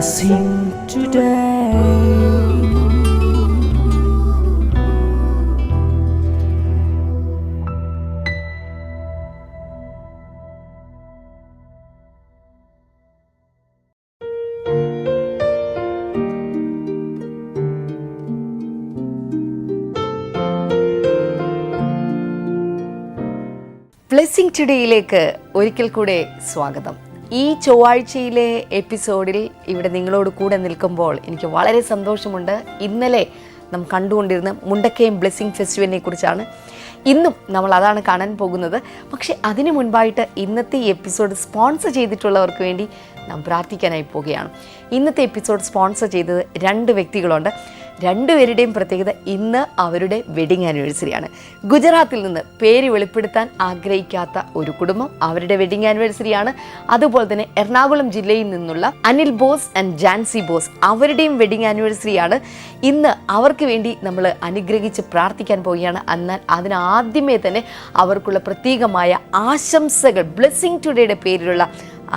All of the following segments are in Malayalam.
blessing today. ബ്ലെസ്സിംഗ് ടുഡേയിലേക്ക് ഒരിക്കൽ കൂടെ സ്വാഗതം. ഈ ചൊവ്വാഴ്ചയിലെ എപ്പിസോഡിൽ ഇവിടെ നിങ്ങളോട് കൂടെ നിൽക്കുമ്പോൾ എനിക്ക് വളരെ സന്തോഷമുണ്ട്. ഇന്നലെ നാം കണ്ടുകൊണ്ടിരുന്ന മുണ്ടക്കയം ബ്ലെസ്സിംഗ് ഫെസ്റ്റിവലിനെ കുറിച്ചാണ്. ഇന്നും നമ്മൾ അതാണ് കാണാൻ പോകുന്നത്. പക്ഷേ അതിനു മുൻപായിട്ട് ഇന്നത്തെ ഈ എപ്പിസോഡ് സ്പോൺസർ ചെയ്തിട്ടുള്ളവർക്ക് വേണ്ടി നാം പ്രാർത്ഥിക്കാനായി പോവുകയാണ്. ഇന്നത്തെ എപ്പിസോഡ് സ്പോൺസർ ചെയ്തത് 2 വ്യക്തികളുണ്ട്. 2 പേരുടെയും പ്രത്യേകത ഇന്ന് അവരുടെ വെഡിങ് ആനിവേഴ്സറിയാണ്. ഗുജറാത്തിൽ നിന്ന് പേര് വെളിപ്പെടുത്താൻ ആഗ്രഹിക്കാത്ത ഒരു കുടുംബം, അവരുടെ വെഡിങ് ആനിവേഴ്സറിയാണ്. അതുപോലെ തന്നെ എറണാകുളം ജില്ലയിൽ നിന്നുള്ള അനിൽ ബോസ് ആൻഡ് ജാൻസി ബോസ്, അവരുടെയും വെഡിങ് ആനിവേഴ്സറിയാണ്. ഇന്ന് അവർക്ക് വേണ്ടി നമ്മൾ അനുഗ്രഹിച്ച് പ്രാർത്ഥിക്കാൻ പോവുകയാണ്. എന്നാൽ അതിനാദ്യമേ തന്നെ അവർക്കുള്ള പ്രത്യേകമായ ആശംസകൾ, ബ്ലെസ്സിംഗ് ടുഡേയുടെ പേരിലുള്ള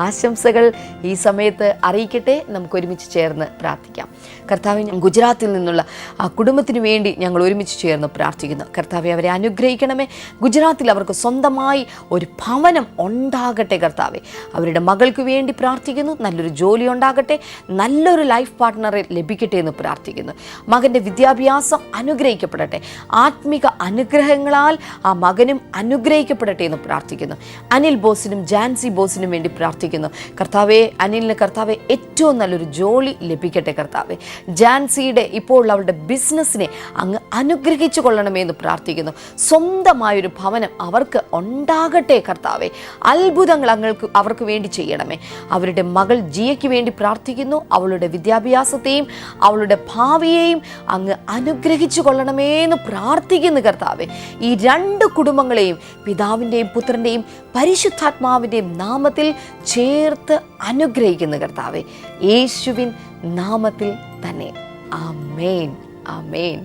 ആശംസകൾ ഈ സമയത്ത് അറിയിക്കട്ടെ. നമുക്ക് ഒരുമിച്ച് ചേർന്ന് പ്രാർത്ഥിക്കാം. കർത്താവെ, ഗുജറാത്തിൽ നിന്നുള്ള ആ കുടുംബത്തിന് വേണ്ടി ഞങ്ങൾ ഒരുമിച്ച് ചേർന്ന് പ്രാർത്ഥിക്കുന്നു. കർത്താവെ, അവരെ അനുഗ്രഹിക്കണമേ. ഗുജറാത്തിൽ അവർക്ക് സ്വന്തമായി ഒരു ഭവനം ഉണ്ടാകട്ടെ. കർത്താവെ, അവരുടെ മകൾക്ക് വേണ്ടി പ്രാർത്ഥിക്കുന്നു. നല്ലൊരു ജോലി ഉണ്ടാകട്ടെ, നല്ലൊരു ലൈഫ് പാർട്ട്ണറെ ലഭിക്കട്ടെ എന്ന് പ്രാർത്ഥിക്കുന്നു. മകൻ്റെ വിദ്യാഭ്യാസം അനുഗ്രഹിക്കപ്പെടട്ടെ. ആത്മിക അനുഗ്രഹങ്ങളാൽ ആ മകനും അനുഗ്രഹിക്കപ്പെടട്ടെ എന്ന് പ്രാർത്ഥിക്കുന്നു. അനിൽ ബോസിനും ജാൻസി ബോസിനും വേണ്ടി പ്രാർത്ഥിക്കുന്നു. കർത്താവെ, അനിലിന് കർത്താവെ ഏറ്റവും നല്ലൊരു ജോലി ലഭിക്കട്ടെ. കർത്താവെ, ജാൻസിയുടെ ഇപ്പോൾ അവളുടെ ബിസിനസ്സിനെ അങ്ങ് അനുഗ്രഹിച്ചു കൊള്ളണമേ എന്ന് പ്രാർത്ഥിക്കുന്നു. സ്വന്തമായൊരു ഭവനം അവർക്ക് ഉണ്ടാകട്ടെ. കർത്താവെ, അത്ഭുതങ്ങൾ അവർക്ക് വേണ്ടി ചെയ്യണമേ. അവരുടെ മകൾ ജിയയ്ക്ക് വേണ്ടി പ്രാർത്ഥിക്കുന്നു. അവളുടെ വിദ്യാഭ്യാസത്തെയും അവളുടെ ഭാവിയെയും അങ്ങ് അനുഗ്രഹിച്ചു കൊള്ളണമേ എന്ന് പ്രാർത്ഥിക്കുന്നു. കർത്താവെ, ഈ 2 കുടുംബങ്ങളെയും പിതാവിൻ്റെയും പുത്രൻ്റെയും പരിശുദ്ധാത്മാവിൻ്റെയും നാമത്തിൽ ചേർത്ത് അനുഗ്രഹിക്കുന്നു. കർത്താവെ, യേശുവിൻ നാമത്തിൽ തന്നെ. ആമേൻ, ആമേൻ.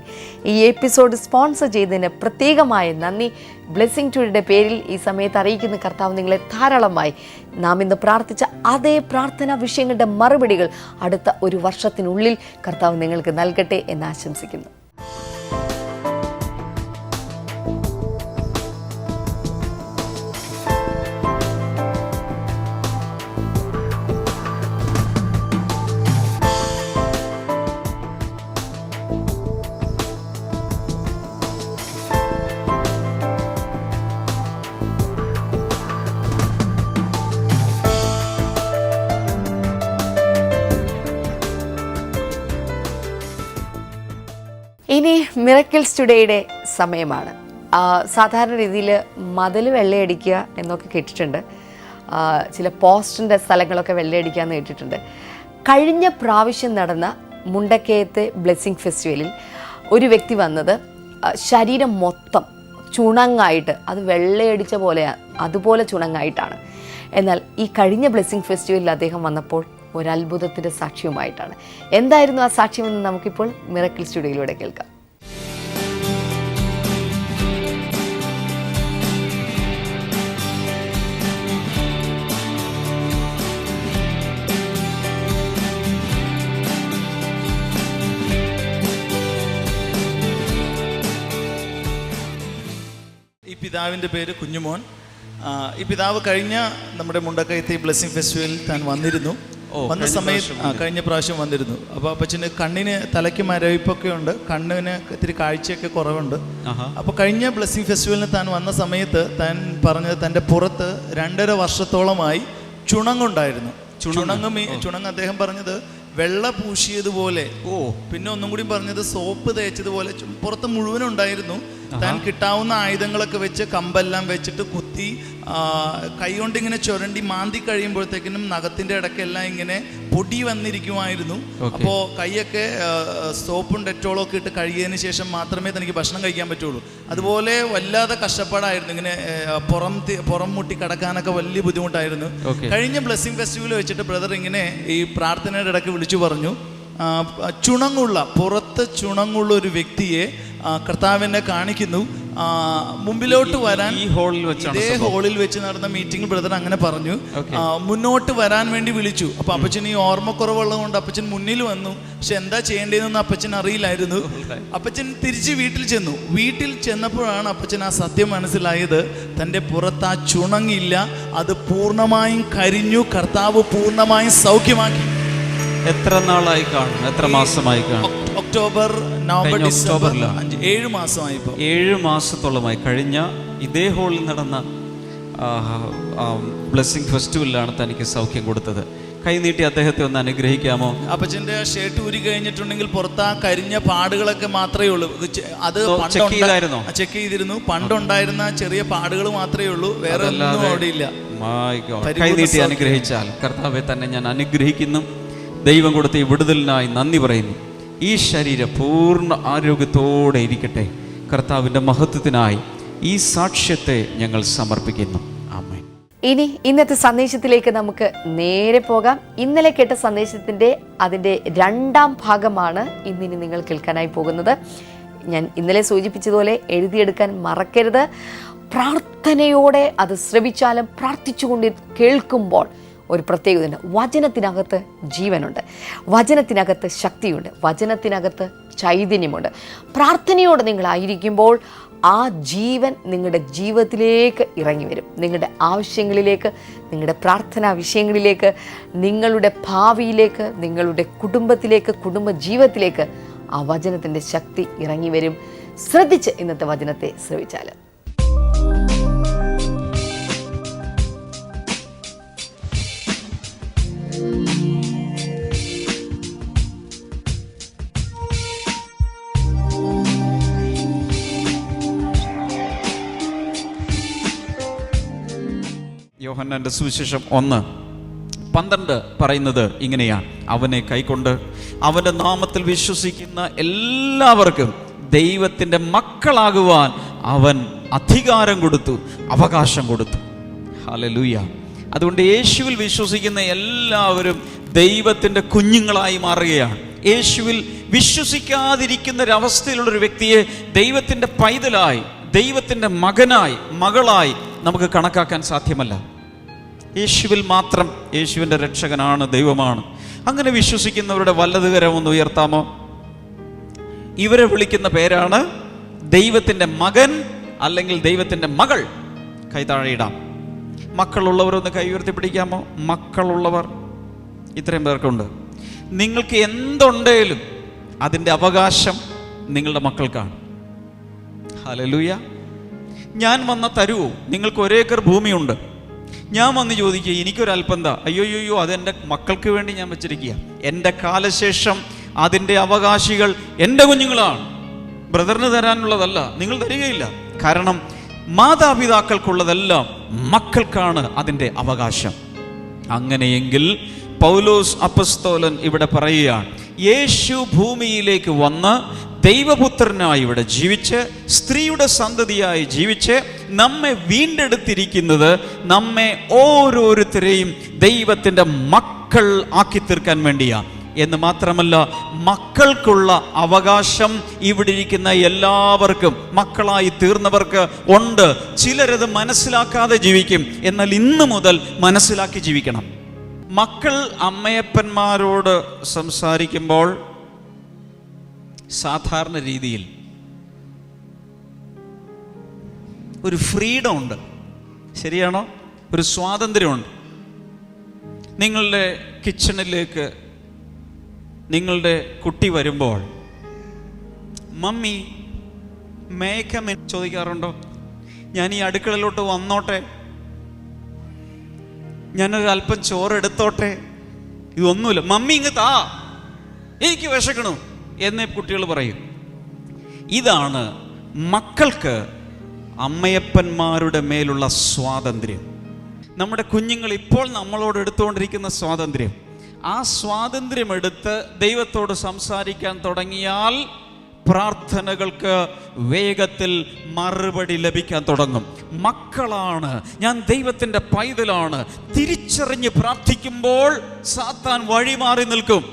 ഈ എപ്പിസോഡ് സ്പോൺസർ ചെയ്തതിന് പ്രത്യേകമായ നന്ദി. ബ്ലെസ്സിംഗ് ടുഡേയുടെ പേരിൽ ഈ സമയത്ത് അറിയിക്കുന്ന കർത്താവ് നിങ്ങളെ ധാരാളമായി. നാം ഇന്ന് പ്രാർത്ഥിച്ച അതേ പ്രാർത്ഥനാ വിഷയങ്ങളുടെ മറുപടികൾ അടുത്ത 1 വർഷത്തിനുള്ളിൽ കർത്താവ് നിങ്ങൾക്ക് നൽകട്ടെ എന്ന് ആശംസിക്കുന്നു. ഇനി മിറക്കിൾസ് ടുഡേയുടെ സമയമാണ്. സാധാരണ രീതിയിൽ മതിൽ വെള്ളയടിക്കുക എന്നൊക്കെ കേട്ടിട്ടുണ്ട്. ചില പോസ്റ്റിൻ്റെ സ്ഥലങ്ങളൊക്കെ വെള്ളയടിക്കുക എന്ന് കേട്ടിട്ടുണ്ട്. കഴിഞ്ഞ പ്രാവശ്യം നടന്ന മുണ്ടക്കയത്തെ ബ്ലെസ്സിംഗ് ഫെസ്റ്റിവലിൽ ഒരു വ്യക്തി വന്നത് ശരീരം മൊത്തം ചുണങ്ങായിട്ട്, അത് വെള്ളയടിച്ച പോലെയാണ്, അതുപോലെ ചുണങ്ങായിട്ടാണ്. എന്നാൽ ഈ കഴിഞ്ഞ ബ്ലെസ്സിംഗ് ഫെസ്റ്റിവലിൽ അദ്ദേഹം വന്നപ്പോൾ ഒരത്ഭുതത്തിൻ്റെ സാക്ഷ്യവുമായിട്ടാണ്. എന്തായിരുന്നു ആ സാക്ഷ്യമെന്ന് നമുക്കിപ്പോൾ മിറക്കിൾ സ്റ്റുഡിയോയിലൂടെ കേൾക്കാം. ഈ പിതാവിൻ്റെ പേര് കുഞ്ഞുമോൻ. ഈ പിതാവ് കഴിഞ്ഞ നമ്മുടെ മുണ്ടക്കയത്തെ ബ്ലെസ്സിംഗ് ഫെസ്റ്റിവലിൽ താൻ വന്നിരുന്നു. വന്ന സമയത്ത് കഴിഞ്ഞ പ്രാവശ്യം വന്നിരുന്നു. അപ്പോൾ അപ്പച്ചന് കണ്ണിന് തലയ്ക്ക് മരവിപ്പൊക്കെ ഉണ്ട്, കണ്ണിന് ഇത്തിരി കാഴ്ചയൊക്കെ കുറവുണ്ട്. അപ്പോൾ കഴിഞ്ഞ ബ്ലെസ്സിംഗ് ഫെസ്റ്റിവലിന് താൻ വന്ന സമയത്ത് താൻ പറഞ്ഞത് തൻ്റെ പുറത്ത് 2.5 വർഷത്തോളമായി ചുണങ്ങുണ്ടായിരുന്നു. ചുണങ്ങ് അദ്ദേഹം പറഞ്ഞത് വെള്ള പൂശിയതുപോലെ, പിന്നെ ഒന്നും കൂടി പറഞ്ഞത് സോപ്പ് തേച്ചതുപോലെ പുറത്ത് മുഴുവനും ഉണ്ടായിരുന്നു. താൻ കിട്ടാവുന്ന ആയുധങ്ങളൊക്കെ വെച്ച് കമ്പെല്ലാം വെച്ചിട്ട് കുത്തി കൈ കൊണ്ടിങ്ങനെ ചുരണ്ടി മാന്തി കഴിയുമ്പോഴത്തേക്കിനും നഖത്തിൻ്റെ ഇടയ്ക്കെല്ലാം ഇങ്ങനെ പൊടി വന്നിരിക്കുമായിരുന്നു. അപ്പോൾ കൈയൊക്കെ സോപ്പും ഡെറ്റോളും ഒക്കെ ഇട്ട് കഴുകിയതിന് ശേഷം മാത്രമേ തനിക്ക് ഭക്ഷണം കഴിക്കാൻ പറ്റുള്ളൂ. അതുപോലെ വല്ലാതെ കഷ്ടപ്പാടായിരുന്നു. ഇങ്ങനെ പുറം മുട്ടി കിടക്കാനൊക്കെ വലിയ ബുദ്ധിമുട്ടായിരുന്നു. കഴിഞ്ഞ ബ്ലെസ്സിംഗ് ഫെസ്റ്റിവൽ വെച്ചിട്ട് ബ്രദർ ഇങ്ങനെ ഈ പ്രാർത്ഥനയുടെ ഇടയ്ക്ക് വിളിച്ചു പറഞ്ഞു, പുറത്ത് ചുണങ്ങുള്ള ഒരു വ്യക്തിയെ കർത്താവിനെ കാണിക്കുന്നു. മുമ്പിലോട്ട് വരാൻ ഈ ഹാളിൽ വെച്ചാണ് ഇതേ ഹാളിൽ വെച്ച് നടന്ന മീറ്റിംഗ് ബ്രദർ അങ്ങനെ പറഞ്ഞു. മുന്നോട്ട് വരാൻ വേണ്ടി വിളിച്ചു. അപ്പൊ അപ്പച്ചൻ ഈ ഓർമ്മക്കുറവുള്ളത് കൊണ്ട് അപ്പച്ചൻ മുന്നിൽ വന്നു. പക്ഷെ എന്താ ചെയ്യേണ്ടതെന്ന് അപ്പച്ചൻ അറിയില്ലായിരുന്നു. അപ്പച്ചൻ തിരിച്ച് വീട്ടിൽ ചെന്നു. വീട്ടിൽ ചെന്നപ്പോഴാണ് അപ്പച്ചൻ ആ സത്യം മനസ്സിലായത്. തൻ്റെ പുറത്ത് ആ ചുണങ്ങില്ല, അത് പൂർണ്ണമായും കരിഞ്ഞു. കർത്താവ് പൂർണ്ണമായും സൗഖ്യമാക്കി. എത്ര നാളായി കാണും? എത്ര മാസമായി കാണും? ഒക്ടോബർ, നവംബർ, ഡിസംബർ, 7 മാസമായി. 7 മാസത്തോളമായി. കഴിഞ്ഞ ഇതേ ഹോളിൽ നടന്ന ബ്ലെസ്സിംഗ് ഫെസ്റ്റിവലിലാണ് തനിക്ക് സൗഖ്യം കൊടുത്തത്. കൈനീട്ടി അദ്ദേഹത്തെ ഒന്ന് അനുഗ്രഹിക്കാമോ? അപ്പച്ചന്റെ ഷർട്ട് ഊരി കഴിഞ്ഞിട്ടുണ്ടെങ്കിൽ പുറത്ത് ആ കരിഞ്ഞ പാടുകളൊക്കെ മാത്രമേ ഉള്ളൂ. അത് ചെക്ക് ചെയ്തിരുന്നു. പണ്ടുണ്ടായിരുന്ന ചെറിയ പാടുകൾ മാത്രമേ ഉള്ളൂ, വേറെ ഒന്നും അവിടെ ഇല്ല. കൈനീട്ടി അനുഗ്രഹിച്ചാൽ കർത്താവെ തന്നെ ഞാൻ അനുഗ്രഹിക്കുന്നു. ദൈവം കൊടുത്ത ഈ വിടുതലിനായി നന്ദി പറയുന്നു. ഈ ശരീരം പൂർണ്ണ ആരോഗ്യത്തോടെ ഇരിക്കട്ടെ. കർത്താവിൻ്റെ മഹത്വത്തിനായി ഈ സാക്ഷ്യത്തെ ഞങ്ങൾ സമർപ്പിക്കുന്നു. ആമേൻ. ഇനി ഇന്നത്തെ സന്ദേശത്തിലേക്ക് നമുക്ക് നേരെ പോകാം. ഇന്നലെ കേട്ട സന്ദേശത്തിൻ്റെ അതിൻ്റെ 2ാം ഭാഗമാണ് ഇന്നിനി നിങ്ങൾ കേൾക്കാനായി പോകുന്നത്. ഞാൻ ഇന്നലെ സൂചിപ്പിച്ചതുപോലെ എഴുതിയെടുക്കാൻ മറക്കരുത്. പ്രാർത്ഥനയോടെ അത് ശ്രവിച്ചാലും പ്രാർത്ഥിച്ചുകൊണ്ട് കേൾക്കുമ്പോൾ ഒരു പ്രത്യേകതയുണ്ട്. വചനത്തിനകത്ത് ജീവനുണ്ട്, വചനത്തിനകത്ത് ശക്തിയുണ്ട്, വചനത്തിനകത്ത് ചൈതന്യമുണ്ട്. പ്രാർത്ഥനയോടെ നിങ്ങളായിരിക്കുമ്പോൾ ആ ജീവൻ നിങ്ങളുടെ ജീവിതത്തിലേക്ക് ഇറങ്ങി വരും. നിങ്ങളുടെ ആവശ്യങ്ങളിലേക്ക്, നിങ്ങളുടെ പ്രാർത്ഥനാ വിഷയങ്ങളിലേക്ക്, നിങ്ങളുടെ ഭാവിയിലേക്ക്, നിങ്ങളുടെ കുടുംബത്തിലേക്ക്, കുടുംബ ജീവിതത്തിലേക്ക് ആ വചനത്തിൻ്റെ ശക്തി ഇറങ്ങി വരും. ശ്രദ്ധിച്ച് ഇന്നത്തെ വചനത്തെ ശ്രവിച്ചാൽ. യോഹന്നാന്റെ സുവിശേഷം 1:12 പറയുന്നത് ഇങ്ങനെയാണ്: അവനെ കൈക്കൊണ്ട് അവൻ്റെ നാമത്തിൽ വിശ്വസിക്കുന്ന എല്ലാവർക്കും ദൈവത്തിൻ്റെ മക്കളാകുവാൻ അവൻ അധികാരം കൊടുത്തു, അവകാശം കൊടുത്തു. ഹല്ലേലൂയ. അതുകൊണ്ട് യേശുവിൽ വിശ്വസിക്കുന്ന എല്ലാവരും ദൈവത്തിൻ്റെ കുഞ്ഞുങ്ങളായി മാറുകയാണ്. യേശുവിൽ വിശ്വസിക്കാതിരിക്കുന്ന ഒരവസ്ഥയിലുള്ളൊരു വ്യക്തിയെ ദൈവത്തിൻ്റെ പൈതലായി, ദൈവത്തിൻ്റെ മകനായി, മകളായി നമുക്ക് കണക്കാക്കാൻ സാധ്യമല്ല. യേശുവിൽ മാത്രം, യേശുവിൻ്റെ രക്ഷകനാണ്, ദൈവമാണ്. അങ്ങനെ വിശ്വസിക്കുന്നവരുടെ വലതുകരം ഒന്ന് ഉയർത്താമോ? ഇവരെ വിളിക്കുന്ന പേരാണ് ദൈവത്തിൻ്റെ മകൻ അല്ലെങ്കിൽ ദൈവത്തിൻ്റെ മകൾ. കൈ താഴെയിടാം. മക്കളുള്ളവരൊന്ന് കൈ ഉയർത്തി പിടിക്കാമോ? മക്കളുള്ളവർ ഇത്രയും പേർക്കുണ്ട്. നിങ്ങൾക്ക് എന്തുണ്ടേലും അതിൻ്റെ അവകാശം നിങ്ങളുടെ മക്കൾക്കാണ്. ഹല്ലേലൂയ. ഞാൻ വന്ന തരുവോ? നിങ്ങൾക്ക് 1 ഏക്കർ ഭൂമിയുണ്ട്. ഞാൻ വന്ന് ചോദിക്കുക, എനിക്കൊരൽപ്പം എന്താ? അയ്യോയ്യോ, അതെൻ്റെ മക്കൾക്ക് വേണ്ടി ഞാൻ വെച്ചിരിക്കുക. എൻ്റെ കാലശേഷം അതിൻ്റെ അവകാശികൾ എൻ്റെ കുഞ്ഞുങ്ങളാണ്. ബ്രദറിന് തരാനുള്ളതല്ല, നിങ്ങൾ തരികയില്ല. കാരണം മാതാപിതാക്കൾക്കുള്ളതെല്ലാം മക്കൾക്കാണ് അതിൻ്റെ അവകാശം. അങ്ങനെയെങ്കിൽ പൗലോസ് അപ്പസ്തോലൻ ഇവിടെ പറയുകയാണ്, യേശു ഭൂമിയിലേക്ക് വന്ന് ദൈവപുത്രനായി ഇവിടെ ജീവിച്ച്, സ്ത്രീയുടെ സന്തതിയായി ജീവിച്ച് നമ്മെ വീണ്ടെടുത്തിരിക്കുന്നത് നമ്മെ ഓരോരുത്തരെയും ദൈവത്തിൻ്റെ മക്കൾ ആക്കി തീർക്കാൻ വേണ്ടിയാണ്. എന്ന് മാത്രമല്ല, മക്കൾക്കുള്ള അവകാശം ഇവിടെ ഇരിക്കുന്ന എല്ലാവർക്കും, മക്കളായി തീർന്നവർക്ക് ഉണ്ട്. ചിലരത് മനസ്സിലാക്കാതെ ജീവിക്കും. എന്നാൽ ഇന്നു മുതൽ മനസ്സിലാക്കി ജീവിക്കണം. മക്കൾ അമ്മയപ്പന്മാരോട് സംസാരിക്കുമ്പോൾ സാധാരണ രീതിയിൽ ഒരു ഫ്രീഡം ഉണ്ട്. ശരിയാണോ? ഒരു സ്വാതന്ത്ര്യമുണ്ട്. നിങ്ങളുടെ കിച്ചണിലേക്ക് നിങ്ങളുടെ കുട്ടി വരുമ്പോൾ മമ്മി മേക്കമ്മ ചോദിക്കാറുണ്ടോ? ഞാൻ ഈ അടുക്കളയിലോട്ട് വന്നോട്ടെ, ഞാനൊരു അല്പം ചോറെടുത്തോട്ടെ? ഇതൊന്നുമില്ല. മമ്മി ഇങ്ങ് താ, എനിക്ക് വിശക്കണു എന്നേ കുട്ടികൾ പറയും. ഇതാണ് മക്കൾക്ക് അമ്മയപ്പന്മാരുടെ മേലുള്ള സ്വാതന്ത്ര്യം. നമ്മുടെ കുഞ്ഞുങ്ങൾ ഇപ്പോൾ നമ്മളോട് എടുത്തുകൊണ്ടിരിക്കുന്ന സ്വാതന്ത്ര്യം, ആ സ്വാതന്ത്ര്യം എടുത്ത് ദൈവത്തോട് സംസാരിക്കാൻ തുടങ്ങിയാൽ പ്രാർത്ഥനകൾക്ക് വേഗത്തിൽ മറുപടി ലഭിക്കാൻ തുടങ്ങും. മക്കളാണ്, ഞാൻ ദൈവത്തിൻ്റെ പൈതലാണ് തിരിച്ചറിഞ്ഞ് പ്രാർത്ഥിക്കുമ്പോൾ സാത്താൻ വഴിമാറി നിൽക്കും.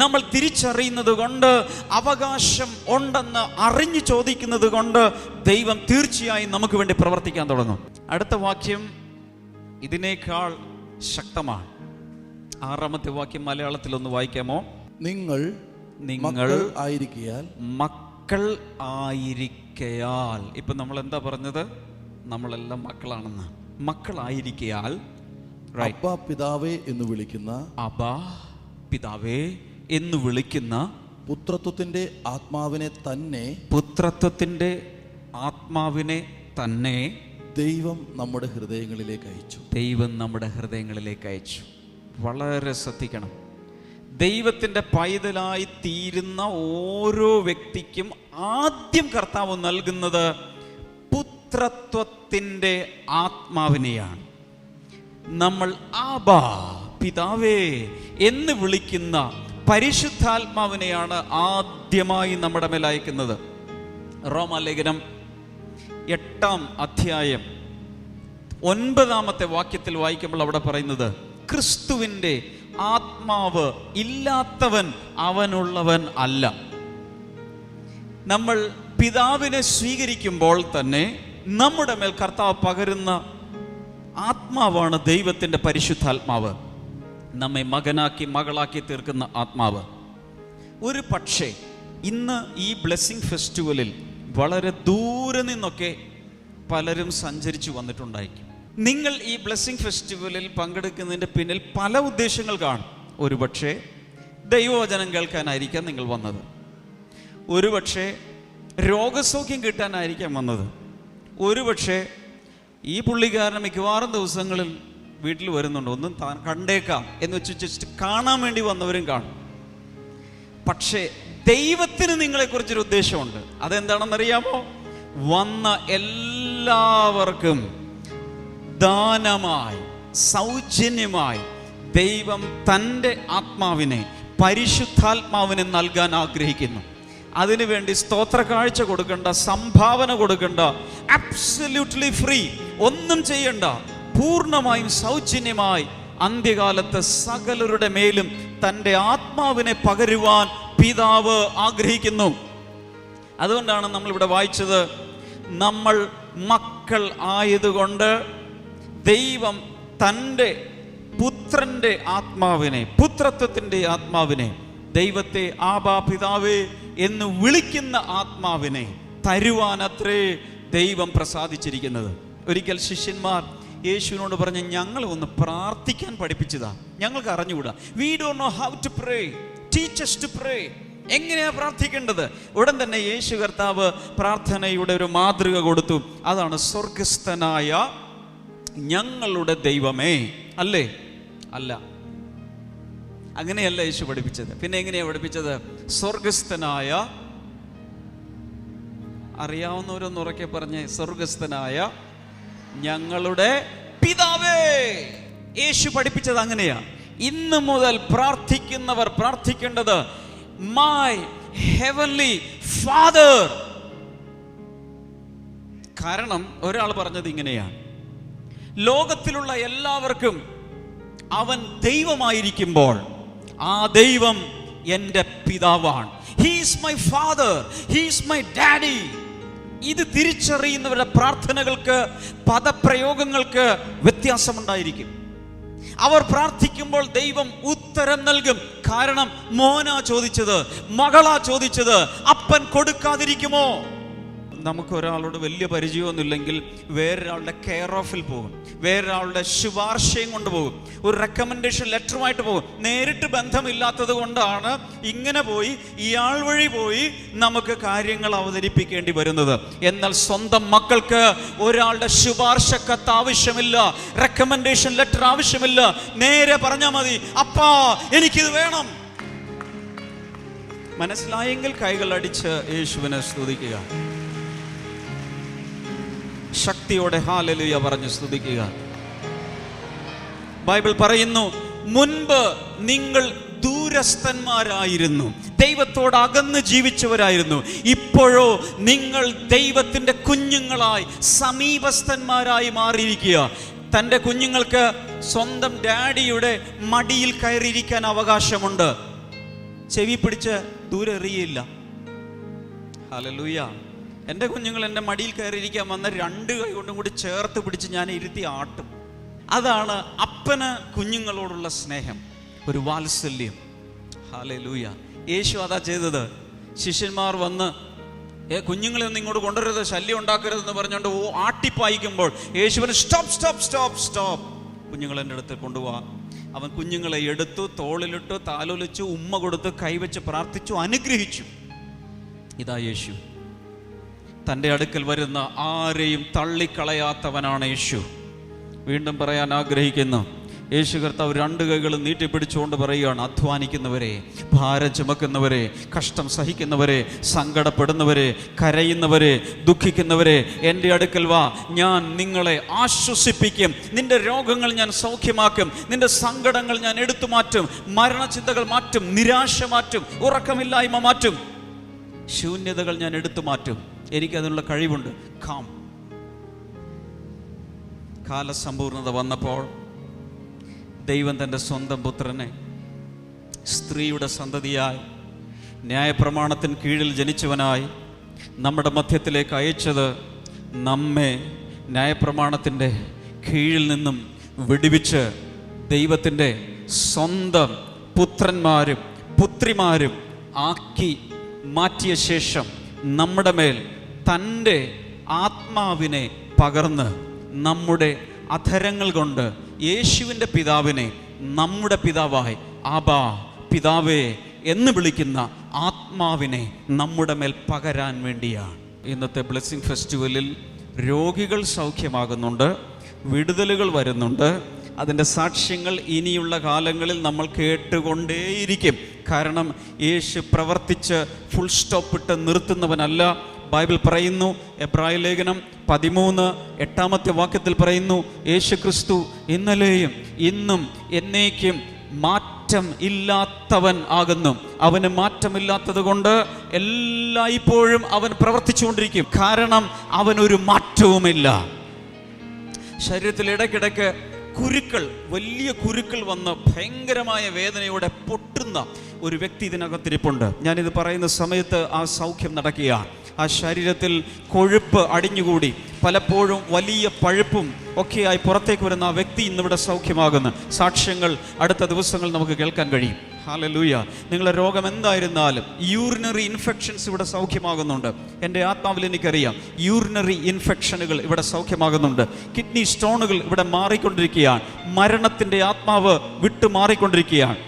നമ്മൾ തിരിച്ചറിയുന്നത് കൊണ്ട്, അവകാശം ഉണ്ടെന്ന് അറിഞ്ഞു ചോദിക്കുന്നത് കൊണ്ട് ദൈവം തീർച്ചയായും നമുക്ക് വേണ്ടി പ്രവർത്തിക്കാൻ തുടങ്ങും. അടുത്ത വാക്യം ഇതിനേക്കാൾ ശക്തമാണ്. 6-ാമത്തെ വാക്യം മലയാളത്തിൽ ഒന്ന് വായിക്കാമോ? നിങ്ങൾ മക്കൾ ആയിരിക്കയാൽ. ഇപ്പൊ നമ്മൾ എന്താ പറഞ്ഞത്? നമ്മളെല്ലാം മക്കളാണെന്ന്. മക്കളായിരിക്കയാൽ അബ്ബാ പിതാവേ എന്ന് വിളിക്കുന്ന, അബ്ബാ പിതാവേ എന്ന് വിളിക്കുന്ന പുത്രത്വത്തിന്റെ ആത്മാവിനെ തന്നെ ദൈവം നമ്മുടെ ഹൃദയങ്ങളിലേക്ക് അയച്ചു. വളരെ ശ്രദ്ധിക്കണം. ദൈവത്തിൻ്റെ പൈതലായി തീരുന്ന ഓരോ വ്യക്തിക്കും ആദ്യം കർത്താവ് നൽകുന്നത് പുത്രത്വത്തിൻ്റെ ആത്മാവിനെയാണ്. നമ്മൾ ആബാ പിതാവേ എന്ന് വിളിക്കുന്ന പരിശുദ്ധാത്മാവിനെയാണ് ആദ്യമായി നമ്മുടെ മേൽ അയക്കുന്നത്. റോമാലേഖനം 8-ാം അധ്യായം 9-ാമത്തെ വാക്യത്തിൽ വായിക്കുമ്പോൾ അവിടെ പറയുന്നത്, ക്രിസ്തുവിൻ്റെ ആത്മാവ് ഇല്ലാത്തവൻ അവനുള്ളവൻ അല്ല. നമ്മൾ പിതാവിനെ സ്വീകരിക്കുമ്പോൾ തന്നെ നമ്മുടെ മേൽ കർത്താവ് പകരുന്ന ആത്മാവാണ് ദൈവത്തിൻ്റെ പരിശുദ്ധാത്മാവ്. നമ്മെ മകനാക്കി മകളാക്കി തീർക്കുന്ന ആത്മാവ്. ഒരു പക്ഷേ ഇന്ന് ഈ ബ്ലെസ്സിങ് ഫെസ്റ്റിവലിൽ വളരെ ദൂരെ നിന്നൊക്കെ പലരും സഞ്ചരിച്ചു വന്നിട്ടുണ്ടായിരിക്കും. നിങ്ങൾ ഈ ബ്ലെസ്സിങ് ഫെസ്റ്റിവലിൽ പങ്കെടുക്കുന്നതിൻ്റെ പിന്നിൽ പല ഉദ്ദേശങ്ങൾ കാണും. ഒരുപക്ഷെ ദൈവവചനം കേൾക്കാനായിരിക്കാം നിങ്ങൾ വന്നത്. ഒരുപക്ഷെ രോഗസൗഖ്യം കിട്ടാനായിരിക്കാം വന്നത്. ഒരുപക്ഷെ ഈ പുള്ളിക്കാരൻ മിക്കവാറും ദിവസങ്ങളിൽ വീട്ടിൽ വരുന്നുണ്ട്, ഒന്നും കണ്ടേക്കാം എന്ന് വെച്ചിട്ട് കാണാൻ വേണ്ടി വന്നവരും കാണും. പക്ഷേ ദൈവത്തിന് നിങ്ങളെക്കുറിച്ചൊരു ഉദ്ദേശമുണ്ട്. അതെന്താണെന്നറിയാമോ? വന്ന എല്ലാവർക്കും ദാനമായി, സൗജന്യമായി ദൈവം തൻ്റെ ആത്മാവിനെ, പരിശുദ്ധാത്മാവിനെ നൽകാൻ ആഗ്രഹിക്കുന്നു. അതിനുവേണ്ടി സ്തോത്ര കാഴ്ച കൊടുക്കണ്ട, സംഭാവന കൊടുക്കണ്ട, അബ്സല്യൂട്ട്ലി ഫ്രീ, ഒന്നും ചെയ്യണ്ട, പൂർണ്ണമായും സൗജന്യമായി അന്ത്യകാലത്ത് സകലരുടെ മേലും തൻ്റെ ആത്മാവിനെ പകരുവാൻ പിതാവ് ആഗ്രഹിക്കുന്നു. അതുകൊണ്ടാണ് നമ്മളിവിടെ വായിച്ചത്, നമ്മൾ മക്കൾ ആയതുകൊണ്ട് ദൈവം തൻ്റെ പുത്രൻ്റെ ആത്മാവിനെ, പുത്രത്വത്തിൻ്റെ ആത്മാവിനെ, ദൈവത്തെ ആബാ പിതാവേ എന്ന് വിളിക്കുന്ന ആത്മാവിനെ തരുവാനത്രേ ദൈവം പ്രസാദിച്ചിരിക്കുന്നത്. ഒരിക്കൽ ശിഷ്യന്മാർ യേശുവിനോട് പറഞ്ഞ്, ഞങ്ങളെ ഒന്ന് പ്രാർത്ഥിക്കാൻ പഠിപ്പിച്ചതാ, ഞങ്ങൾക്ക് അറിഞ്ഞുകൂടാ. We don't know how to pray, teach us to pray. എങ്ങനെയാ പ്രാർത്ഥിക്കേണ്ടത്? ഉടൻ തന്നെ യേശു കർത്താവ് പ്രാർത്ഥനയുടെ ഒരു മാതൃക കൊടുത്തു. അതാണ് സ്വർഗസ്ഥനായ ഞങ്ങളുടെ ദൈവമേ. അല്ലേ? അല്ല, അങ്ങനെയല്ല യേശു പഠിപ്പിച്ചത്. പിന്നെ എങ്ങനെയാ പഠിപ്പിച്ചത്? സ്വർഗസ്ഥനായ, അറിയാവുന്നവരൊന്ന് ഉറക്കെ പറഞ്ഞ്, സ്വർഗസ്ഥനായ ഞങ്ങളുടെ പിതാവേ. യേശു പഠിപ്പിച്ചത് അങ്ങനെയാ. ഇന്ന് മുതൽ പ്രാർത്ഥിക്കുന്നവർ പ്രാർത്ഥിക്കേണ്ടത് മൈ ഹെവൻലി ഫാദർ. കാരണം ഒരാൾ പറഞ്ഞത് ഇങ്ങനെയാണ്, ലോകത്തിലുള്ള എല്ലാവർക്കും അവൻ ദൈവമായിരിക്കുമ്പോൾ ആ ദൈവം എൻ്റെ പിതാവാണ്. He is my father, he is my daddy. ഇത് തിരിച്ചറിയുന്നവരുടെ പ്രാർത്ഥനകൾക്ക്, പദപ്രയോഗങ്ങൾക്ക് വ്യത്യാസമുണ്ടായിരിക്കും. അവർ പ്രാർത്ഥിക്കുമ്പോൾ ദൈവം ഉത്തരം നൽകും. കാരണം മോനാ ചോദിച്ചത്, മകളാ ചോദിച്ചത്, അപ്പൻ കൊടുക്കാതിരിക്കുമോ? നമുക്ക് ഒരാളോട് വലിയ പരിചയമൊന്നുമില്ലെങ്കിൽ വേറൊരാളുടെ കെയർ ഓഫിൽ പോകും, വേറൊരാളുടെ ശുപാർശയും കൊണ്ടുപോകും, ഒരു റെക്കമെൻഡേഷൻ ലെറ്ററുമായിട്ട് പോകും. നേരിട്ട് ബന്ധമില്ലാത്തത് കൊണ്ടാണ് ഇങ്ങനെ പോയി, ഇയാൾ വഴി പോയി നമുക്ക് കാര്യങ്ങൾ അവതരിപ്പിക്കേണ്ടി വരുന്നത്. എന്നാൽ സ്വന്തം മക്കൾക്ക് ഒരാളുടെ ശുപാർശ കത്ത് ആവശ്യമില്ല, റെക്കമെൻഡേഷൻ ലെറ്റർ ആവശ്യമില്ല. നേരെ പറഞ്ഞാൽ മതി, അപ്പാ എനിക്കിത് വേണം. മനസ്സിലായെങ്കിൽ കൈകൾ അടിച്ച് യേശുവിനെ സ്തുതിക്കുക. ശക്തിയോടെ ഹല്ലേലൂയ പറഞ്ഞ് സ്തുതിക്കുക. ബൈബിൾ പറയുന്നു, മുൻപ് നിങ്ങൾ ദൂരസ്ഥന്മാരായിരുന്നു, ദൈവത്തോട് അകന്ന് ജീവിച്ചവരായിരുന്നു. ഇപ്പോഴോ നിങ്ങൾ ദൈവത്തിൻ്റെ കുഞ്ഞുങ്ങളായി സമീപസ്ഥന്മാരായി മാറിയിരിക്കുക. തൻ്റെ കുഞ്ഞുങ്ങൾക്ക് സ്വന്തം ഡാഡിയുടെ മടിയിൽ കയറിയിരിക്കാൻ അവകാശമുണ്ട്. ചെവി പിടിച്ച് ദൂരെ എറിയില്ല. ഹല്ലേലൂയ. എൻ്റെ കുഞ്ഞുങ്ങൾ എൻ്റെ മടിയിൽ കയറിയിരിക്കാൻ വന്ന 2 കൈ കൊണ്ടും കൂടി ചേർത്ത് പിടിച്ച് ഞാൻ ഇരുത്തി ആട്ടും. അതാണ് അപ്പന് കുഞ്ഞുങ്ങളോടുള്ള സ്നേഹം, ഒരു വാത്സല്യം. ഹല്ലേലൂയ. യേശു അതാ ചെയ്തത്. ശിഷ്യന്മാർ വന്ന് കുഞ്ഞുങ്ങളെ ഒന്നും ഇങ്ങോട്ട് കൊണ്ടുവരരുത്, ശല്യം ഉണ്ടാക്കരുതെന്ന് പറഞ്ഞുകൊണ്ട് ആട്ടിപ്പായിക്കുമ്പോൾ യേശുവിന് സ്റ്റോപ്പ് സ്റ്റോപ്പ് സ്റ്റോപ്പ് സ്റ്റോപ്പ്, കുഞ്ഞുങ്ങളെ എൻ്റെ അടുത്ത് കൊണ്ടുപോവാ. അവൻ കുഞ്ഞുങ്ങളെ എടുത്തു, തോളിലിട്ടു, താലോലിച്ചു, ഉമ്മ കൊടുത്ത്, കൈവച്ച് പ്രാർത്ഥിച്ചു, അനുഗ്രഹിച്ചു. ഇതാ യേശു. തൻ്റെ അടുക്കൽ വരുന്ന ആരെയും തള്ളിക്കളയാത്തവനാണ് യേശു. വീണ്ടും പറയാൻ ആഗ്രഹിക്കുന്നു, യേശു കർത്താവ് 2 കൈകളും നീട്ടിപ്പിടിച്ചുകൊണ്ട് പറയുകയാണ്, അധ്വാനിക്കുന്നവരെ, ഭാരം ചുമക്കുന്നവരെ, കഷ്ടം സഹിക്കുന്നവരെ, സങ്കടപ്പെടുന്നവരെ, കരയുന്നവരെ, ദുഃഖിക്കുന്നവരെ, എൻ്റെ അടുക്കൽ വാ, ഞാൻ നിങ്ങളെ ആശ്വസിപ്പിക്കും. നിന്റെ രോഗങ്ങൾ ഞാൻ സൗഖ്യമാക്കും, നിന്റെ സങ്കടങ്ങൾ ഞാൻ എടുത്തു മാറ്റും, മരണചിന്തകൾ മാറ്റും, നിരാശ മാറ്റും, ഉറക്കമില്ലായ്മ മാറ്റും, ശൂന്യതകൾ ഞാൻ എടുത്തു മാറ്റും. എനിക്കതിനുള്ള കഴിവുണ്ട്. കാലസമ്പൂർണത വന്നപ്പോൾ ദൈവം തൻ്റെ സ്വന്തം പുത്രനെ സ്ത്രീയുടെ സന്തതിയായി, ന്യായപ്രമാണത്തിന് കീഴിൽ ജനിച്ചവനായി നമ്മുടെ മധ്യത്തിലേക്ക് അയച്ചത് നമ്മെ ന്യായപ്രമാണത്തിൻ്റെ കീഴിൽ നിന്നും വിടുവിച്ച് ദൈവത്തിൻ്റെ സ്വന്തം പുത്രന്മാരും പുത്രിമാരും ആക്കി മാറ്റിയ ശേഷം നമ്മുടെ മേൽ തൻ്റെ ആത്മാവിനെ പകർന്ന് നമ്മുടെ അധരങ്ങൾ കൊണ്ട് യേശുവിൻ്റെ പിതാവിനെ നമ്മുടെ പിതാവായി ആബാ പിതാവേ എന്ന് വിളിക്കുന്ന ആത്മാവിനെ നമ്മുടെ മേൽ പകരാൻ വേണ്ടിയാണ്. ഇന്നത്തെ ബ്ലെസ്സിങ് ഫെസ്റ്റിവലിൽ രോഗികൾ സൗഖ്യമാകുന്നുണ്ട്, വിടുതലുകൾ വരുന്നുണ്ട്. അതിൻ്റെ സാക്ഷ്യങ്ങൾ ഇനിയുള്ള കാലങ്ങളിൽ നമ്മൾ കേട്ടുകൊണ്ടേയിരിക്കും. കാരണം യേശു പ്രവർത്തിച്ച് ഫുൾ സ്റ്റോപ്പ് ഇട്ട് നിർത്തുന്നവനല്ല. ബൈബിൾ പറയുന്നു, എബ്രായ ലേഖനം 13:8 പറയുന്നു, യേശു ക്രിസ്തു ഇന്നലെയും ഇന്നും എന്നേക്കും മാറ്റം ഇല്ലാത്തവൻ ആകുന്നു. അവന് മാറ്റമില്ലാത്തത് കൊണ്ട് എല്ലായ്പ്പോഴും അവൻ പ്രവർത്തിച്ചുകൊണ്ടിരിക്കും. കാരണം അവനൊരു മാറ്റവുമില്ല. ശരീരത്തിൽ ഇടയ്ക്കിടയ്ക്ക് കുരുക്കൾ, വലിയ കുരുക്കൾ വന്ന് ഭയങ്കരമായ വേദനയോടെ പൊട്ടുന്ന ഒരു വ്യക്തി ഇതിനകത്തിരിപ്പുണ്ട്. ഞാനിത് പറയുന്ന സമയത്ത് ആ സൗഖ്യം നടക്കുകയാണ്. ആ ശരീരത്തിൽ കൊഴുപ്പ് അടിഞ്ഞുകൂടി പലപ്പോഴും വലിയ പഴുപ്പും ഒക്കെയായി പുറത്തേക്ക് വരുന്ന ആ വ്യക്തി ഇന്നിവിടെ സൗഖ്യമാകുന്നു. സാക്ഷ്യങ്ങൾ അടുത്ത ദിവസങ്ങൾ നമുക്ക് കേൾക്കാൻ കഴിയും. ഹല്ലേലൂയ. നിങ്ങളുടെ രോഗം എന്തായിരുന്നാലും യൂറിനറി ഇൻഫെക്ഷൻസ് ഇവിടെ സൗഖ്യമാകുന്നുണ്ട്. എൻ്റെ ആത്മാവിൽ എനിക്കറിയാം യൂറിനറി ഇൻഫെക്ഷനുകൾ ഇവിടെ സൗഖ്യമാകുന്നുണ്ട്. കിഡ്നി സ്റ്റോണുകൾ ഇവിടെ മാറിക്കൊണ്ടിരിക്കുകയാണ്. മരണത്തിൻ്റെ ആത്മാവ് വിട്ടു മാറിക്കൊണ്ടിരിക്കുകയാണ്.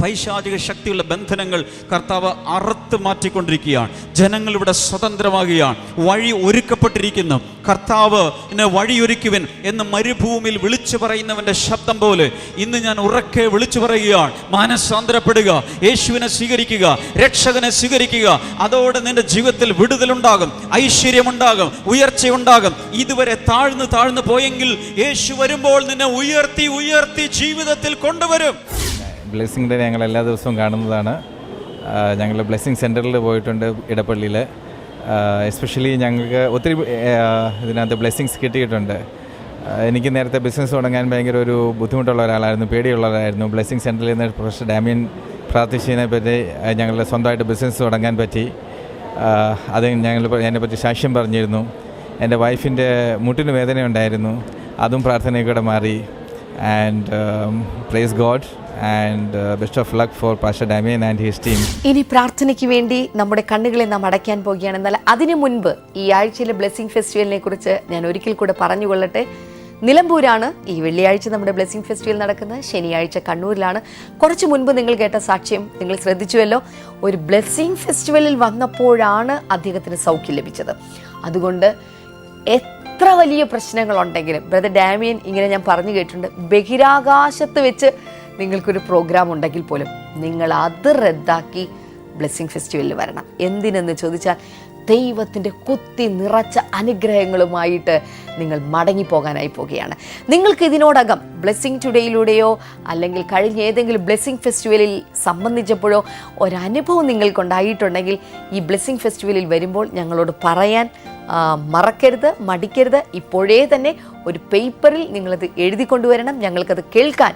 പൈശാചിക ശക്തിയുള്ള ബന്ധനങ്ങൾ കർത്താവ് അറുത്ത് മാറ്റിക്കൊണ്ടിരിക്കുകയാണ്. ജനങ്ങൾ ഇവിടെ സ്വതന്ത്രമാകുകയാണ്. വഴി ഒരുക്കപ്പെട്ടിരിക്കുന്നു. കർത്താവ് എന്നെ വഴിയൊരുക്കുവിൻ എന്ന് മരുഭൂമിയിൽ വിളിച്ചു പറയുന്നവൻ്റെ ശബ്ദം പോലെ ഇന്ന് ഞാൻ ഉറക്കെ വിളിച്ചു പറയുകയാണ്, മാനസാന്തരപ്പെടുക, യേശുവിനെ സ്വീകരിക്കുക, രക്ഷകനെ സ്വീകരിക്കുക. അതോടെ നിന്റെ ജീവിതത്തിൽ വിടുതലുണ്ടാകും, ഐശ്വര്യമുണ്ടാകും, ഉയർച്ചയുണ്ടാകും. ഇതുവരെ താഴ്ന്നു പോയെങ്കിൽ യേശു വരുമ്പോൾ നിന്നെ ഉയർത്തി ഉയർത്തി ജീവിതത്തിൽ കൊണ്ടുവരും. ബ്ലെസ്സിങ് ഡേ ഞങ്ങൾ എല്ലാ ദിവസവും കാണുന്നതാണ്. ഞങ്ങൾ ബ്ലെസ്സിങ് സെൻറ്ററിൽ പോയിട്ടുണ്ട് ഇടപ്പള്ളിയിൽ. എസ്പെഷ്യലി ഞങ്ങൾക്ക് ഒത്തിരി ഇതിനകത്ത് ബ്ലെസ്സിങ്സ് കിട്ടിയിട്ടുണ്ട്. എനിക്ക് നേരത്തെ ബിസിനസ് തുടങ്ങാൻ ഭയങ്കര ഒരു ബുദ്ധിമുട്ടുള്ള ഒരാളായിരുന്നു, പേടിയുള്ളവരായിരുന്നു. ബ്ലെസ്സിങ് സെൻറ്ററിൽ നിന്ന് പ്രൊഫസർ ഡാമിയൻ പ്രാർത്ഥിച്ചതിനെ പറ്റി ഞങ്ങളുടെ സ്വന്തമായിട്ട് ബിസിനസ് തുടങ്ങാൻ പറ്റി. അത് അതിനെപ്പറ്റി സാക്ഷ്യം പറഞ്ഞിരുന്നു. എൻ്റെ വൈഫിൻ്റെ മുട്ടിന് വേദന ഉണ്ടായിരുന്നു, അതും പ്രാർത്ഥനയൊക്കെ മാറി. And praise God and best of luck for Pastor Damien and his team. ഇനി പ്രാർത്ഥനയ്ക്ക് വേണ്ടി നമ്മുടെ കണ്ണുകളെ നാം അടയ്ക്കാൻ പോവുകയാണ്. എന്നാൽ അതിനു മുൻപ് ഈ ആഴ്ചയിലെ ബ്ലെസ്സിങ് ഫെസ്റ്റിവലിനെ കുറിച്ച് ഞാൻ ഒരിക്കൽ കൂടെ പറഞ്ഞുകൊള്ളട്ടെ. നിലമ്പൂരാണ് ഈ വെള്ളിയാഴ്ച നമ്മുടെ ബ്ലെസ്സിങ് ഫെസ്റ്റിവൽ നടക്കുന്നത്. ശനിയാഴ്ച കണ്ണൂരിലാണ്. കുറച്ച് മുൻപ് നിങ്ങൾ കേട്ട സാക്ഷ്യം നിങ്ങൾ ശ്രദ്ധിച്ചുവല്ലോ. ഒരു ബ്ലെസ്സിങ് ഫെസ്റ്റിവലിൽ വന്നപ്പോഴാണ് അദ്ദേഹത്തിന് സൗഖ്യം ലഭിച്ചത്. അതുകൊണ്ട് എത്ര വലിയ പ്രശ്നങ്ങളുണ്ടെങ്കിലും ബ്രദർ ഡാമിയൻ ഇങ്ങനെ ഞാൻ പറഞ്ഞു കേട്ടിട്ടുണ്ട്, ബഹിരാകാശത്ത് വെച്ച് നിങ്ങൾക്കൊരു പ്രോഗ്രാം ഉണ്ടെങ്കിൽ പോലും നിങ്ങൾ അത് റദ്ദാക്കി ബ്ലെസ്സിങ് ഫെസ്റ്റിവലിൽ വരണം. എന്തിനെന്ന് ചോദിച്ചാൽ ദൈവത്തിൻ്റെ കുത്തി നിറച്ച അനുഗ്രഹങ്ങളുമായിട്ട് നിങ്ങൾ മടങ്ങിപ്പോകാനായി പോവുകയാണ്. നിങ്ങൾക്ക് ഇതിനോടകം ബ്ലെസ്സിങ് ടുഡേയിലൂടെയോ അല്ലെങ്കിൽ കഴിഞ്ഞ ഏതെങ്കിലും ബ്ലെസ്സിങ് ഫെസ്റ്റിവലിൽ സംബന്ധിച്ചപ്പോഴോ ഒരനുഭവം നിങ്ങൾക്കുണ്ടായിട്ടുണ്ടെങ്കിൽ ഈ ബ്ലെസ്സിങ് ഫെസ്റ്റിവലിൽ വരുമ്പോൾ ഞങ്ങളോട് പറയാൻ മറക്കരുത്, മടിക്കരുത്. ഇപ്പോഴേ തന്നെ ഒരു പേപ്പറിൽ നിങ്ങളത് എഴുതി കൊണ്ടുവരണം. ഞങ്ങൾക്കത് കേൾക്കാൻ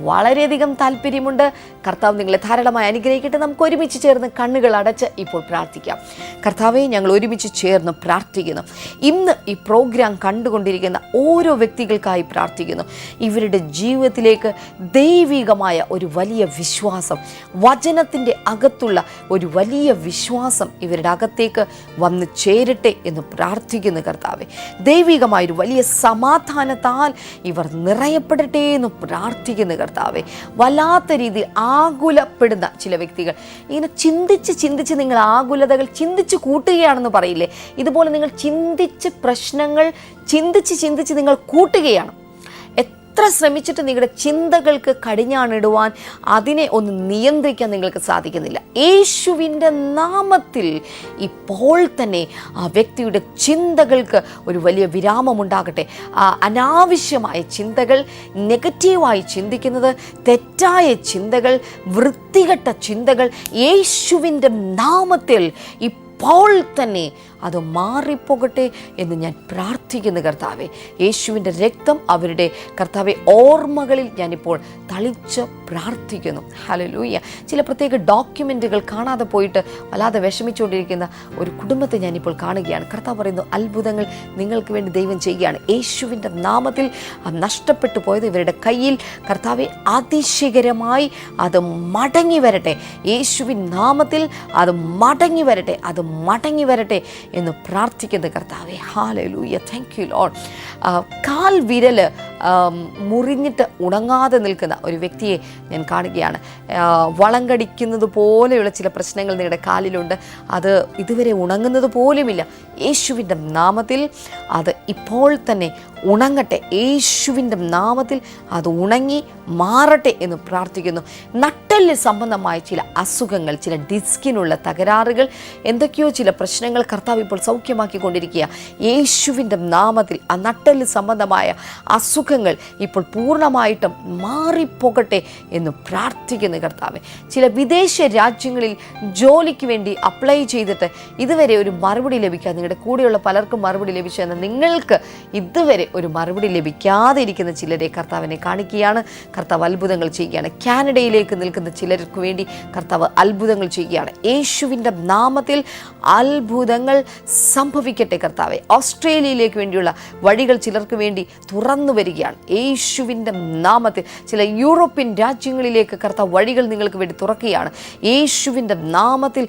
വളരെയധികം താല്പര്യമുണ്ട്. കർത്താവ് നിങ്ങളെ ധാരാളമായി അനുഗ്രഹിക്കട്ടെ. നമുക്ക് ഒരുമിച്ച് ചേർന്ന് കണ്ണുകൾ അടച്ച് ഇപ്പോൾ പ്രാർത്ഥിക്കാം. കർത്താവെ, ഞങ്ങൾ ഒരുമിച്ച് ചേർന്ന് പ്രാർത്ഥിക്കുന്നു. ഇന്ന് ഈ പ്രോഗ്രാം കണ്ടുകൊണ്ടിരിക്കുന്ന ഓരോ വ്യക്തികൾക്കായി പ്രാർത്ഥിക്കുന്നു. ഇവരുടെ ജീവിതത്തിലേക്ക് ദൈവികമായ ഒരു വലിയ വിശ്വാസം, വചനത്തിൻ്റെ അകത്തുള്ള ഒരു വലിയ വിശ്വാസം ഇവരുടെ അകത്തേക്ക് വന്ന് ചേരട്ടെ എന്ന് പ്രാർത്ഥിക്കുന്നു. കർത്താവെ, ദൈവികമായൊരു വലിയ സമാധാനത്താൽ ഇവർ നിറയപ്പെടട്ടെ എന്ന് പ്രാർത്ഥിക്കുന്നു. കർത്താവെ, വല്ലാത്ത രീതിയിൽ ആകുലപ്പെടുന്ന ചില വ്യക്തികൾ ഇങ്ങനെ ചിന്തിച്ച് നിങ്ങൾ ആകുലതകൾ ചിന്തിച്ച് കൂട്ടുകയാണെന്ന് പറയില്ലേ, ഇതുപോലെ നിങ്ങൾ ചിന്തിച്ച് പ്രശ്നങ്ങൾ ചിന്തിച്ച് നിങ്ങൾ കൂട്ടുകയാണ്. എത്ര ശ്രമിച്ചിട്ട് നിങ്ങളുടെ ചിന്തകൾക്ക് കടിഞ്ഞാണിടുവാൻ, അതിനെ ഒന്ന് നിയന്ത്രിക്കാൻ നിങ്ങൾക്ക് സാധിക്കുന്നില്ല. യേശുവിൻ്റെ നാമത്തിൽ ഇപ്പോൾ തന്നെ ആ വ്യക്തിയുടെ ചിന്തകൾക്ക് ഒരു വലിയ വിരാമമുണ്ടാകട്ടെ. അനാവശ്യമായ ചിന്തകൾ, നെഗറ്റീവായി ചിന്തിക്കുന്നത്, തെറ്റായ ചിന്തകൾ, വൃത്തികെട്ട ചിന്തകൾ യേശുവിൻ്റെ നാമത്തിൽ ഇപ്പോൾ തന്നെ അത് മാറിപ്പോകട്ടെ എന്ന് ഞാൻ പ്രാർത്ഥിക്കുന്നു. കർത്താവെ, യേശുവിൻ്റെ രക്തം അവരുടെ കർത്താവെ ഓർമ്മകളിൽ ഞാനിപ്പോൾ തളിച്ച് പ്രാർത്ഥിക്കുന്നു. ഹല്ലേലൂയ. ചില പ്രത്യേക ഡോക്യുമെൻറ്റുകൾ കാണാതെ പോയിട്ട് വല്ലാതെ വിഷമിച്ചുകൊണ്ടിരിക്കുന്ന ഒരു കുടുംബത്തെ ഞാനിപ്പോൾ കാണുകയാണ്. കർത്താവ് പറയുന്നു, അത്ഭുതങ്ങൾ നിങ്ങൾക്ക് വേണ്ടി ദൈവം ചെയ്യുകയാണ്. യേശുവിൻ്റെ നാമത്തിൽ നഷ്ടപ്പെട്ടു പോയത് ഇവരുടെ കയ്യിൽ കർത്താവെ അതിശയകരമായി അത് മടങ്ങി വരട്ടെ. യേശുവിൻ നാമത്തിൽ അത് മടങ്ങി വരട്ടെ, അത് മടങ്ങി വരട്ടെ എന്ന് പ്രാർത്ഥിക്കുന്ന കർത്താവേ. ഹല്ലേലൂയ. Thank you Lord. കാൽ വിരൽ മുറിഞ്ഞിട്ട് ഉണങ്ങാതെ നിൽക്കുന്ന ഒരു വ്യക്തിയെ ഞാൻ കാണുകയാണ്. വളം കടിക്കുന്നത് പോലെയുള്ള ചില പ്രശ്നങ്ങൾ നിങ്ങളുടെ കാലിലുണ്ട്. അത് ഇതുവരെ ഉണങ്ങുന്നത് പോലുമില്ല. യേശുവിൻ്റെ നാമത്തിൽ അത് ഇപ്പോൾ തന്നെ ഉണങ്ങട്ടെ. യേശുവിൻ്റെ നാമത്തിൽ അത് ഉണങ്ങി മാറട്ടെ എന്ന് പ്രാർത്ഥിക്കുന്നു. നട്ടെല്ല് സംബന്ധമായ ചില അസുഖങ്ങൾ, ചില ഡിസ്കിനുള്ള തകരാറുകൾ, എന്തൊക്കെയോ ചില പ്രശ്നങ്ങൾ കർത്താവ് ഇപ്പോൾ സൗഖ്യമാക്കിക്കൊണ്ടിരിക്കുക. യേശുവിൻ്റെ നാമത്തിൽ ആ നട്ടെല്ല് സംബന്ധമായ അസുഖങ്ങൾ ഇപ്പോൾ പൂർണ്ണമായിട്ടും മാറിപ്പോകട്ടെ എന്ന് പ്രാർത്ഥിക്കുന്നു. കർത്താവ്, ചില വിദേശ രാജ്യങ്ങളിൽ ജോലിക്ക് വേണ്ടി അപ്ലൈ ചെയ്തിട്ട് ഇതുവരെ ഒരു മറുപടി ലഭിക്കാതെ, നിങ്ങളുടെ കൂടെയുള്ള പലർക്കും മറുപടി ലഭിച്ചെന്ന് നിങ്ങൾക്ക് ഇതുവരെ ഒരു മറുപടി ലഭിക്കാതെ ഇരിക്കുന്ന ചിലരെ കർത്താവിനെ കാണിക്കുകയാണ്. കർത്താവ് അത്ഭുതങ്ങൾ ചെയ്യുകയാണ്. കാനഡയിലേക്ക് നിൽക്കുന്ന ചിലർക്ക് വേണ്ടി കർത്താവ് അത്ഭുതങ്ങൾ ചെയ്യുകയാണ്. യേശുവിൻ്റെ നാമത്തിൽ അത്ഭുതങ്ങൾ സംഭവിക്കട്ടെ. കർത്താവെ, ഓസ്ട്രേലിയയിലേക്ക് വേണ്ടിയുള്ള വഴികൾ ചിലർക്ക് വേണ്ടി തുറന്നു വരികയാണ്. യേശുവിൻ്റെ നാമത്തിൽ ചില യൂറോപ്യൻ രാജ്യങ്ങളിലേക്ക് കർത്താവ് വഴികൾ നിങ്ങൾക്ക് വേണ്ടി തുറക്കുകയാണ്. യേശുവിൻ്റെ നാമത്തിൽ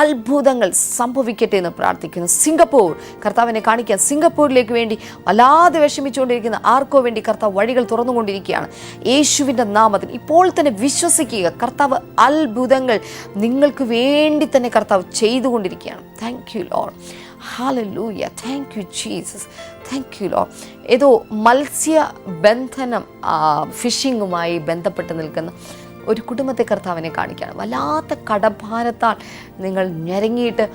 അത്ഭുതങ്ങൾ സംഭവിക്കട്ടെ എന്ന് പ്രാർത്ഥിക്കുന്നു. സിംഗപ്പൂർ, കർത്താവിനെ കാണിക്കാൻ സിംഗപ്പൂരിലേക്ക് വേണ്ടി വല്ലാതെ വിഷമിച്ചുകൊണ്ടിരിക്കുന്ന ആർക്കോ വേണ്ടി കർത്താവ് വഴികൾ തുറന്നുകൊണ്ടിരിക്കുകയാണ്. യേശുവിൻ്റെ നാമത്തിൽ ഇപ്പോൾ തന്നെ വിശ്വസിക്കുക. കർത്താവ് അത്ഭുതങ്ങൾ നിങ്ങൾക്ക് വേണ്ടി തന്നെ കർത്താവ് ചെയ്തുകൊണ്ടിരിക്കുകയാണ്. Thank you lord. Hallelujah. Thank you Jesus. Thank you Lord. ഏതോ മത്സ്യബന്ധനം, ഫിഷിങ്ങുമായി ബന്ധപ്പെട്ട് നിൽക്കുന്ന ഒരു കുടുംബത്തെ കർത്താവിനെ കാണിക്കുകയാണ്. വല്ലാത്ത കടഭാരത്താൽ നിങ്ങൾ ഞെരങ്ങിയിട്ട്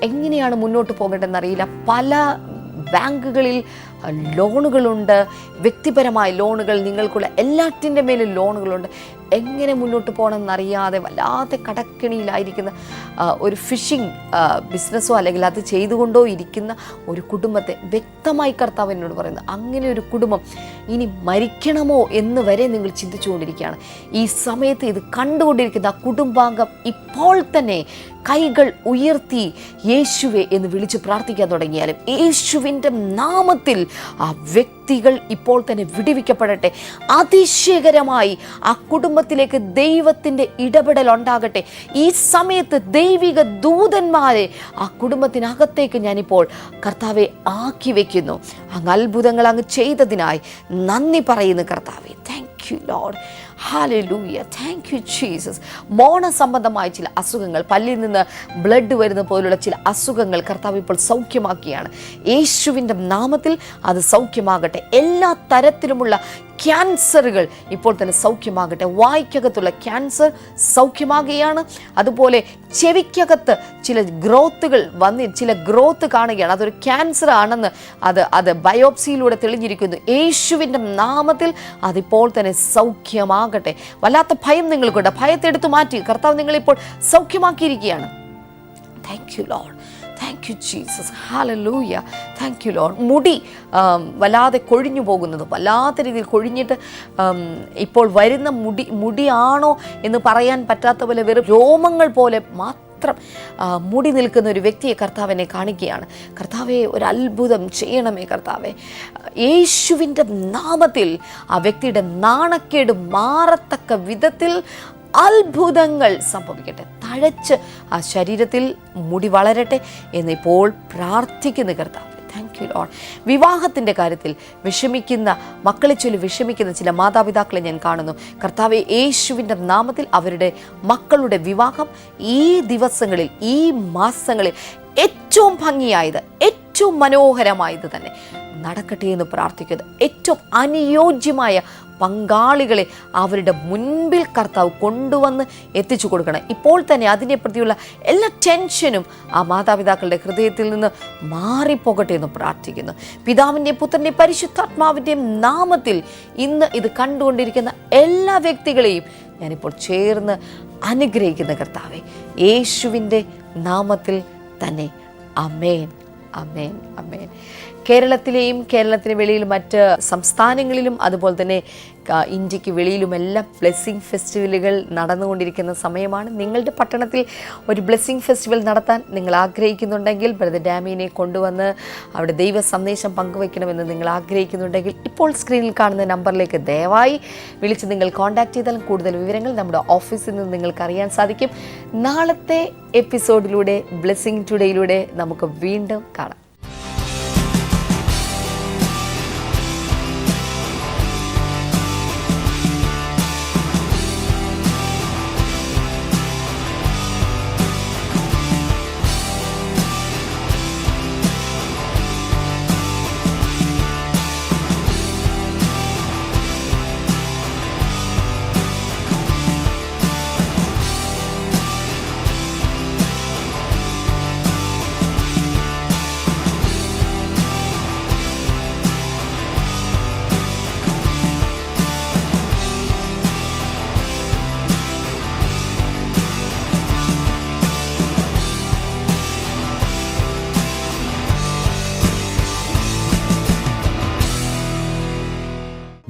എങ്ങനെയാണ് മുന്നോട്ട് പോകേണ്ടതെന്നറിയില്ല. പല ബാങ്കുകളിൽ ലോണുകളുണ്ട്, വ്യക്തിപരമായ ലോണുകൾ, നിങ്ങൾക്കുള്ള എല്ലാറ്റിൻ്റെ മേലും ലോണുകളുണ്ട്. എങ്ങനെ മുന്നോട്ട് പോകണമെന്നറിയാതെ വല്ലാത്ത കടക്കിണിയിലായിരിക്കുന്ന ഒരു ഫിഷിംഗ് ബിസിനസ്സോ അല്ലെങ്കിൽ അത് ചെയ്തുകൊണ്ടോ ഇരിക്കുന്ന ഒരു കുടുംബത്തെ വ്യക്തമായി കർത്താവ് എന്നോട് പറയുന്നു, അങ്ങനെ ഒരു കുടുംബം ഇനി മരിക്കണമോ എന്ന് വരെ നിങ്ങൾ ചിന്തിച്ചുകൊണ്ടിരിക്കുകയാണ്. ഈ സമയത്ത് ഇത് കണ്ടുകൊണ്ടിരിക്കുന്ന ആ കുടുംബാംഗം ഇപ്പോൾ തന്നെ കൈകൾ ഉയർത്തി യേശുവേ എന്ന് വിളിച്ച് പ്രാർത്ഥിക്കാൻ തുടങ്ങിയാലും യേശുവിൻ്റെ നാമത്തിൽ ആ വ്യക്തികൾ ഇപ്പോൾ തന്നെ വിടുവിക്കപ്പെടട്ടെ. അതിശയകരമായി ആ കുടുംബത്തിലേക്ക് ദൈവത്തിൻ്റെ ഇടപെടൽ ഉണ്ടാകട്ടെ. ഈ സമയത്ത് ദൈവിക ദൂതന്മാരെ ആ കുടുംബത്തിനകത്തേക്ക് ഞാനിപ്പോൾ കർത്താവെ ആക്കി വയ്ക്കുന്നു. അങ്ങ് അത്ഭുതങ്ങൾ അങ്ങ് ചെയ്തതിനായി നന്ദി പറയുന്നു കർത്താവെ. Thank you lord. Hallelujah. Thank you Jesus. മോണ സംബന്ധമായ ചില അസുഖങ്ങൾ, പല്ലിൽ നിന്ന് ബ്ലഡ് വരുന്ന പോലുള്ള ചില അസുഖങ്ങൾ കർത്താവ് ഇപ്പോൾ സൗഖ്യമാക്കിയാണ്. യേശുവിൻ്റെ നാമത്തിൽ അത് സൗഖ്യമാകട്ടെ. എല്ലാ തരത്തിലുമുള്ള ക്യാൻസറുകൾ ഇപ്പോൾ തന്നെ സൗഖ്യമാകട്ടെ. വായ്ക്കകത്തുള്ള ക്യാൻസർ സൗഖ്യമാകുകയാണ്. അതുപോലെ ചെവിക്കകത്ത് ചില ഗ്രോത്ത് കാണുകയാണ്. അതൊരു ക്യാൻസർ ആണെന്ന് അത് ബയോപ്സിയിലൂടെ തെളിഞ്ഞിരിക്കുന്നു. യേശുവിൻ്റെ നാമത്തിൽ അതിപ്പോൾ തന്നെ സൗഖ്യമാകട്ടെ. വല്ലാത്ത ഭയം നിങ്ങൾക്കുണ്ട്, ഭയത്തെ എടുത്തു മാറ്റി കർത്താവ് നിങ്ങളിപ്പോൾ സൗഖ്യമാക്കിയിരിക്കുകയാണ്. Thank you lord. Thank you Jesus, hallelujah, thank you lord. മുടി വല്ലാതെ കൊഴിഞ്ഞു പോകുന്നത്, വല്ലാത്ത രീതിയിൽ കൊഴിഞ്ഞിട്ട് ഇപ്പോൾ വരുന്ന മുടിയാണോ എന്ന് പറയാൻ പറ്റാത്ത പോലെ വെറും രോമങ്ങൾ പോലെ മാത്രം മുടി നിൽക്കുന്ന ഒരു വ്യക്തിയെ കർത്താവിനെ കാണിക്കുകയാണ്. കർത്താവെ, ഒരു അത്ഭുതം ചെയ്യണമേ കർത്താവെ. യേശുവിൻ്റെ നാമത്തിൽ ആ വ്യക്തിയുടെ നാണക്കേട് മാറത്തക്ക വിധത്തിൽ അത്ഭുതങ്ങൾ സംഭവിക്കട്ടെ. തഴച്ച് ആ ശരീരത്തിൽ മുടി വളരട്ടെ എന്നിപ്പോൾ പ്രാർത്ഥിക്കുന്ന കർത്താവ്. Thank you lord. വിവാഹത്തിൻ്റെ കാര്യത്തിൽ വിഷമിക്കുന്ന, മക്കളെ ചൊല്ലി വിഷമിക്കുന്ന ചില മാതാപിതാക്കളെ ഞാൻ കാണുന്നു. കർത്താവെ, യേശുവിൻ്റെ നാമത്തിൽ അവരുടെ മക്കളുടെ വിവാഹം ഈ ദിവസങ്ങളിൽ, ഈ മാസങ്ങളിൽ ഏറ്റവും ഭംഗിയായത്, ഏറ്റവും മനോഹരമായത് തന്നെ നടക്കട്ടെ എന്ന് പ്രാർത്ഥിക്കുന്നത്. ഏറ്റവും അനുയോജ്യമായ പങ്കാളികളെ അവരുടെ മുൻപിൽ കർത്താവ് കൊണ്ടുവന്ന് എത്തിച്ചു കൊടുക്കണം. ഇപ്പോൾ തന്നെ അതിനെ പ്രതിയുള്ള എല്ലാ ടെൻഷനും ആ മാതാപിതാക്കളുടെ ഹൃദയത്തിൽ നിന്ന് മാറിപ്പോകട്ടെ എന്ന് പ്രാർത്ഥിക്കുന്നു. പിതാവിൻ്റെയും പുത്രൻ്റെയും പരിശുദ്ധാത്മാവിൻ്റെയും നാമത്തിൽ ഇന്ന് ഇത് കണ്ടുകൊണ്ടിരിക്കുന്ന എല്ലാ വ്യക്തികളെയും ഞാനിപ്പോൾ ചേർന്ന് അനുഗ്രഹിക്കുന്ന കർത്താവെ, യേശുവിൻ്റെ നാമത്തിൽ തന്നെ. ആമേൻ, ആമേൻ, ആമേൻ. കേരളത്തിലെയും കേരളത്തിന് വെളിയിൽ മറ്റ് സംസ്ഥാനങ്ങളിലും അതുപോലെ തന്നെ ഇന്ത്യക്ക് വെളിയിലുമെല്ലാം ബ്ലെസ്സിങ് ഫെസ്റ്റിവലുകൾ നടന്നുകൊണ്ടിരിക്കുന്ന സമയമാണ്. നിങ്ങളുടെ പട്ടണത്തിൽ ഒരു ബ്ലെസ്സിങ് ഫെസ്റ്റിവൽ നടത്താൻ നിങ്ങൾ ആഗ്രഹിക്കുന്നുണ്ടെങ്കിൽ, ബ്രദർ ഡാമിനെ കൊണ്ടുവന്ന് അവിടെ ദൈവ സന്ദേശം പങ്കുവയ്ക്കണമെന്ന് നിങ്ങൾ ആഗ്രഹിക്കുന്നുണ്ടെങ്കിൽ, ഇപ്പോൾ സ്ക്രീനിൽ കാണുന്ന നമ്പറിലേക്ക് ദയവായി വിളിച്ച് നിങ്ങൾ കോൺടാക്ട് ചെയ്താൽ കൂടുതൽ വിവരങ്ങൾ നമ്മുടെ ഓഫീസിൽ നിന്ന് നിങ്ങൾക്ക് അറിയാൻ സാധിക്കും. നാളത്തെ എപ്പിസോഡിലൂടെ, ബ്ലെസ്സിങ് ടുഡേയിലൂടെ നമുക്ക് വീണ്ടും കാണാം.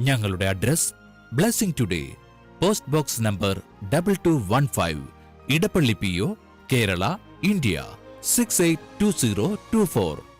ഞങ്ങളുടെ address blessing today, post box number 2215, Edappally PO, Kerala, India 682024.